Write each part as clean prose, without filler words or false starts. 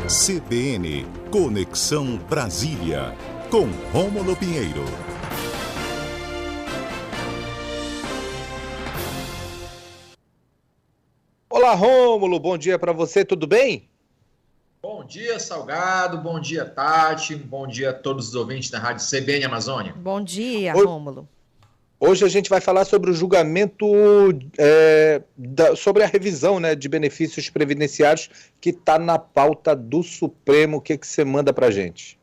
CBN Conexão Brasília, com Rômulo Pinheiro. Olá, Rômulo, bom dia para você, tudo bem? Bom dia, Salgado, bom dia, Tati, bom dia a todos os ouvintes da Rádio CBN Amazônia. Bom dia, Rômulo. Hoje a gente vai falar sobre o julgamento, sobre a revisão, de benefícios previdenciários que está na pauta do Supremo. O que você manda para a gente?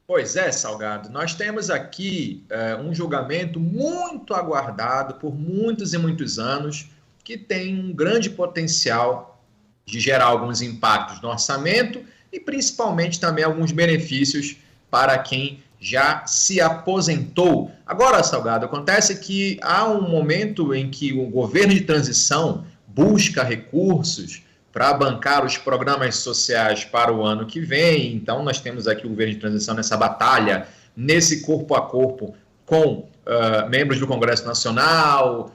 Pois é, Salgado, nós temos aqui um julgamento muito aguardado por muitos e muitos anos, que tem um grande potencial de gerar alguns impactos no orçamento e principalmente também alguns benefícios para quem já se aposentou. Agora, Salgado, acontece que há um momento em que o governo de transição busca recursos para bancar os programas sociais para o ano que vem. Então, nós temos aqui o governo de transição nessa batalha, nesse corpo a corpo com membros do Congresso Nacional,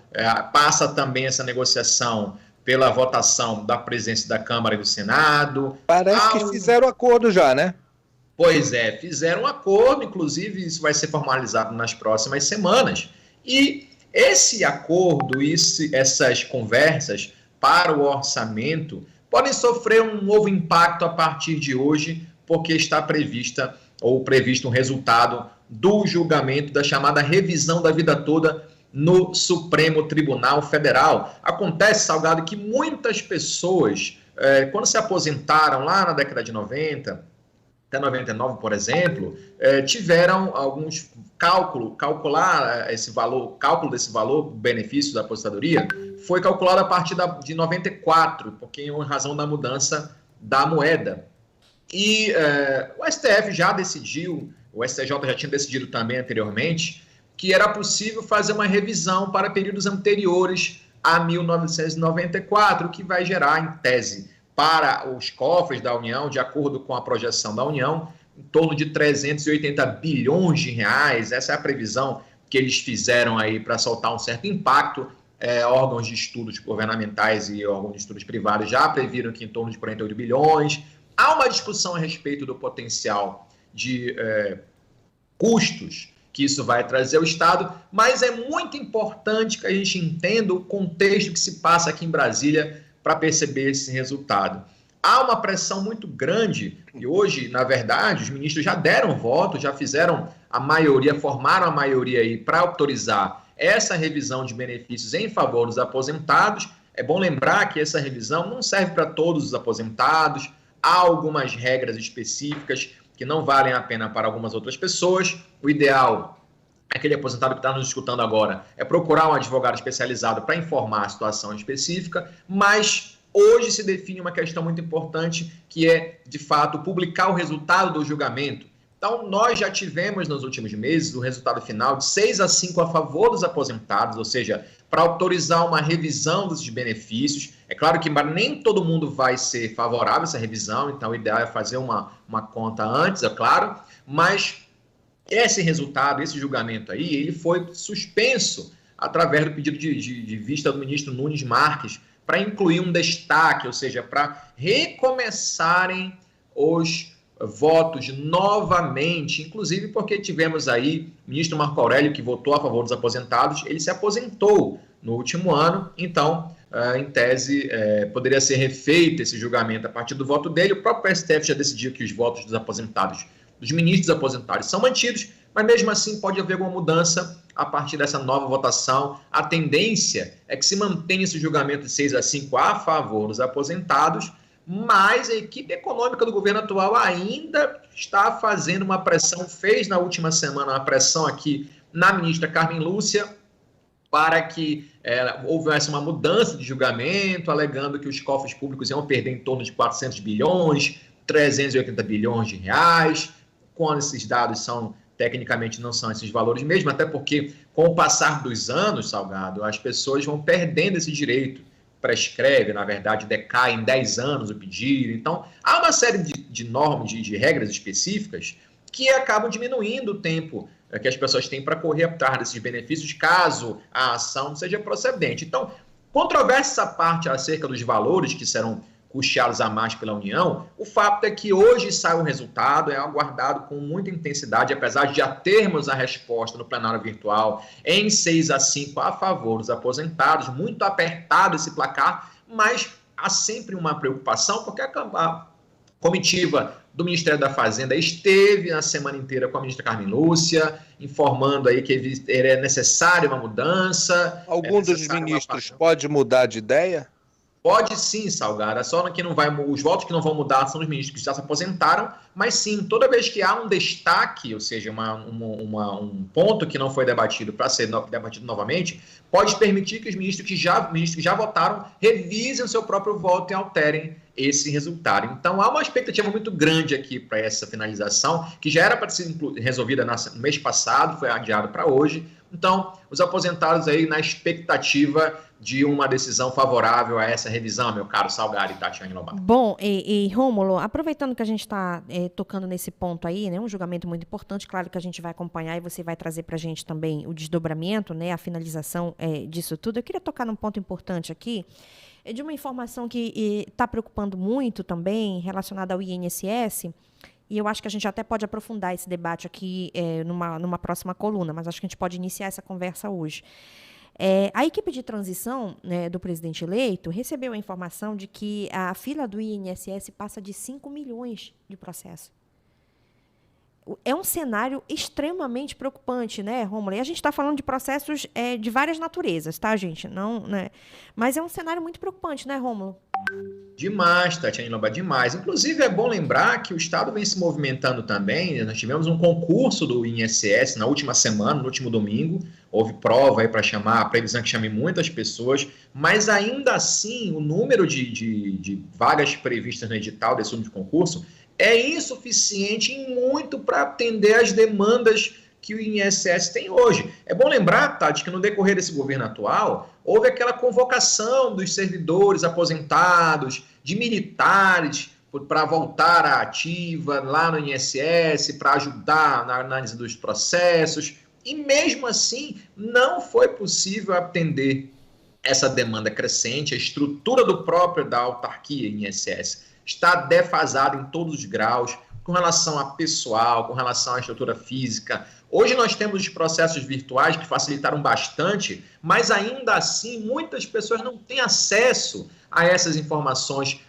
passa também essa negociação pela votação da presidência da Câmara e do Senado. Parece que fizeram acordo já, né? Pois é, fizeram um acordo, inclusive isso vai ser formalizado nas próximas semanas. E esse acordo, essas conversas para o orçamento podem sofrer um novo impacto a partir de hoje, porque está previsto um resultado do julgamento da chamada revisão da vida toda no Supremo Tribunal Federal. Acontece, Salgado, que muitas pessoas, quando se aposentaram lá na década de 90, até 99, por exemplo, tiveram alguns calcular esse valor, cálculo desse valor, benefício da aposentadoria, foi calculado a partir de 94, porque em razão da mudança da moeda. E o STF já decidiu, o STJ já tinha decidido também anteriormente, que era possível fazer uma revisão para períodos anteriores a 1994, o que vai gerar, em tese, para os cofres da União, de acordo com a projeção da União, em torno de 380 bilhões de reais. Essa é a previsão que eles fizeram aí para soltar um certo impacto. Órgãos de estudos governamentais e órgãos de estudos privados já previram que em torno de 48 bilhões. Há uma discussão a respeito do potencial de custos que isso vai trazer ao Estado, mas é muito importante que a gente entenda o contexto que se passa aqui em Brasília para perceber esse resultado. Há uma pressão muito grande, e hoje, na verdade, os ministros já deram voto, já fizeram a maioria, formaram a maioria aí para autorizar essa revisão de benefícios em favor dos aposentados. É bom lembrar que essa revisão não serve para todos os aposentados, há algumas regras específicas que não valem a pena para algumas outras pessoas. O ideal, aquele aposentado que está nos escutando agora, é procurar um advogado especializado para informar a situação específica, mas hoje se define uma questão muito importante, que é, de fato, publicar o resultado do julgamento. Então, nós já tivemos nos últimos meses o resultado final de 6-5 a favor dos aposentados, ou seja, para autorizar uma revisão desses benefícios. É claro que nem todo mundo vai ser favorável a essa revisão, então o ideal é fazer uma conta antes, é claro, mas esse resultado, esse julgamento aí, ele foi suspenso através do pedido de vista do ministro Nunes Marques para incluir um destaque, ou seja, para recomeçarem os votos novamente, inclusive porque tivemos aí o ministro Marco Aurélio, que votou a favor dos aposentados, ele se aposentou no último ano, então, em tese, poderia ser refeito esse julgamento a partir do voto dele. O próprio STF já decidiu que os votos dos aposentados, dos ministros aposentados, são mantidos, mas mesmo assim pode haver alguma mudança a partir dessa nova votação. A tendência é que se mantenha esse julgamento de 6-5 a favor dos aposentados, mas a equipe econômica do governo atual ainda está fazendo uma pressão, fez na última semana uma pressão aqui na ministra Carmen Lúcia para que houvesse uma mudança de julgamento, alegando que os cofres públicos iam perder em torno de 400 bilhões, 380 bilhões de reais, quando esses dados tecnicamente não são esses valores mesmo, até porque com o passar dos anos, Salgado, as pessoas vão perdendo esse direito. Prescreve, na verdade, decai em 10 anos o pedido. Então, há uma série de normas, de regras específicas que acabam diminuindo o tempo que as pessoas têm para correr atrás desses benefícios, caso a ação seja procedente. Então, controvérsia essa parte acerca dos valores que serão custeados a mais pela União, o fato é que hoje sai o resultado, é aguardado com muita intensidade, apesar de já termos a resposta no plenário virtual em 6-5 a favor dos aposentados, muito apertado esse placar, mas há sempre uma preocupação, porque a comitiva do Ministério da Fazenda esteve na semana inteira com a ministra Carmen Lúcia, informando aí que é necessária uma mudança. Algum dos ministros pode mudar de ideia? Pode sim, Salgado, só que não vai, os votos que não vão mudar são os ministros que já se aposentaram, mas sim, toda vez que há um destaque, ou seja, um ponto que não foi debatido para ser debatido novamente, pode permitir que os ministros que já votaram revisem o seu próprio voto e alterem esse resultado. Então, há uma expectativa muito grande aqui para essa finalização, que já era para ser resolvida no mês passado, foi adiado para hoje. Então, os aposentados aí na expectativa de uma decisão favorável a essa revisão, meu caro Salgado e Tatiane Lobato. Bom, e Rômulo, aproveitando que a gente está tocando nesse ponto aí, né, um julgamento muito importante, claro que a gente vai acompanhar e você vai trazer para a gente também o desdobramento, né, a finalização disso tudo. Eu queria tocar num ponto importante aqui, de uma informação que está preocupando muito também, relacionada ao INSS, e eu acho que a gente até pode aprofundar esse debate aqui numa próxima coluna, mas acho que a gente pode iniciar essa conversa hoje. A equipe de transição, né, do presidente eleito recebeu a informação de que a fila do INSS passa de 5 milhões de processos. É um cenário extremamente preocupante, né, Rômulo? E a gente está falando de processos de várias naturezas, tá, gente? Não, né? Mas é um cenário muito preocupante, né, Rômulo? Demais, Tatiane Lobato, demais. Inclusive, é bom lembrar que o Estado vem se movimentando também. Nós tivemos um concurso do INSS na última semana, no último domingo. Houve prova aí para chamar, a previsão que chame muitas pessoas, mas ainda assim, o número de vagas previstas no edital desse último concurso é insuficiente e muito para atender as demandas que o INSS tem hoje. É bom lembrar, Tati, que no decorrer desse governo atual, houve aquela convocação dos servidores aposentados, de militares, para voltar à ativa lá no INSS, para ajudar na análise dos processos, e mesmo assim não foi possível atender essa demanda crescente. A estrutura da autarquia INSS está defasada em todos os graus, com relação a pessoal, com relação à estrutura física. Hoje nós temos os processos virtuais que facilitaram bastante, mas ainda assim muitas pessoas não têm acesso a essas informações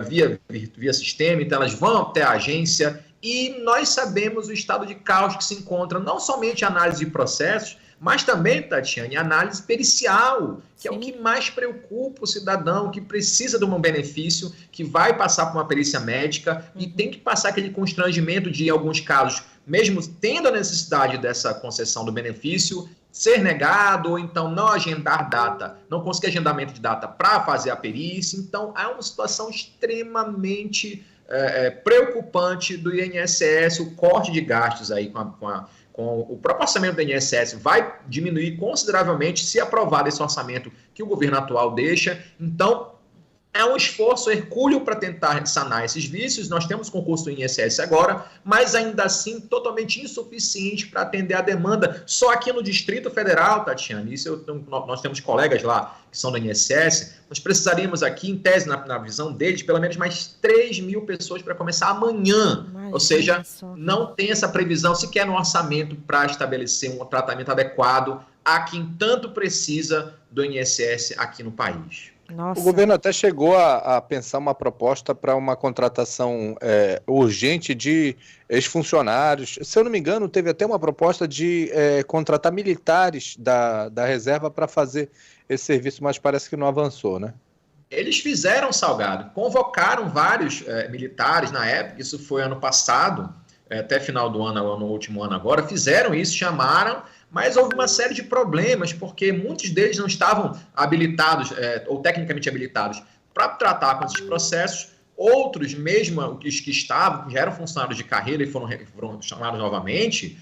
via sistema, então elas vão até a agência e nós sabemos o estado de caos que se encontra, não somente a análise de processos, mas também, Tatiane, análise pericial, que é o que mais preocupa o cidadão, que precisa de um benefício, que vai passar por uma perícia médica e tem que passar aquele constrangimento de, em alguns casos, mesmo tendo a necessidade dessa concessão do benefício, ser negado, ou então não agendar data, não conseguir agendamento de data para fazer a perícia. Então, é uma situação extremamente preocupante do INSS, o corte de gastos aí com o próprio orçamento do INSS vai diminuir consideravelmente se aprovado esse orçamento que o governo atual deixa. Então, é um esforço hercúleo para tentar sanar esses vícios. Nós temos concurso do INSS agora, mas ainda assim totalmente insuficiente para atender a demanda. Só aqui no Distrito Federal, Tatiane, nós temos colegas lá que são do INSS, nós precisaríamos aqui, em tese, na visão deles, pelo menos mais 3 mil pessoas para começar amanhã. Imagina. Ou seja, não tem essa previsão sequer no orçamento para estabelecer um tratamento adequado a quem tanto precisa do INSS aqui no país. Nossa. O governo até chegou a pensar uma proposta para uma contratação urgente de ex-funcionários. Se eu não me engano, teve até uma proposta de contratar militares da reserva para fazer esse serviço, mas parece que não avançou, né? Eles fizeram, Salgado, convocaram vários militares na época, isso foi ano passado, até final do ano, no último ano agora, fizeram isso, chamaram, mas houve uma série de problemas, porque muitos deles não estavam habilitados, ou tecnicamente habilitados, para tratar com esses processos. Outros, mesmo os que estavam, que já eram funcionários de carreira e foram chamados novamente,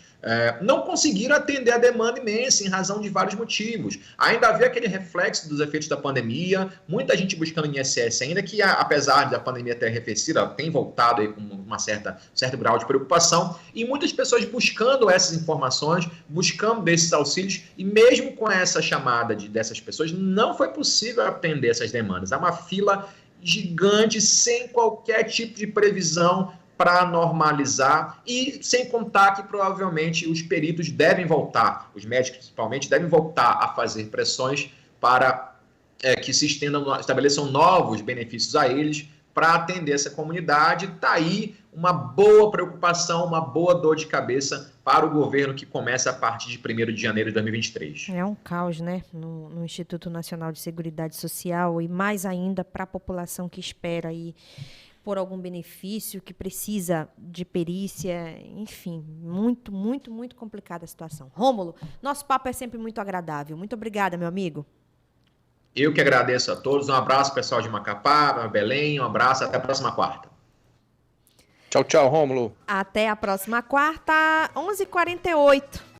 não conseguiram atender a demanda imensa em razão de vários motivos. Ainda havia aquele reflexo dos efeitos da pandemia, muita gente buscando INSS ainda, que apesar da pandemia ter arrefecido, tem voltado aí com um certo grau de preocupação, e muitas pessoas buscando essas informações, buscando desses auxílios, e mesmo com essa chamada dessas pessoas, não foi possível atender essas demandas. Há uma fila gigante, sem qualquer tipo de previsão para normalizar, e sem contar que provavelmente os peritos devem voltar, os médicos principalmente, devem voltar a fazer pressões para que se estendam, estabeleçam novos benefícios a eles para atender essa comunidade. Está aí uma boa preocupação, uma boa dor de cabeça para o governo que começa a partir de 1º de janeiro de 2023. É um caos, né, no Instituto Nacional de Seguridade Social, e mais ainda para a população que espera aí por algum benefício, que precisa de perícia, enfim, muito, muito, muito complicada a situação. Rômulo, nosso papo é sempre muito agradável. Muito obrigada, meu amigo. Eu que agradeço a todos. Um abraço, pessoal de Macapá, Belém. Um abraço, até a próxima quarta. Tchau, tchau, Rômulo. Até a próxima quarta, 11h48.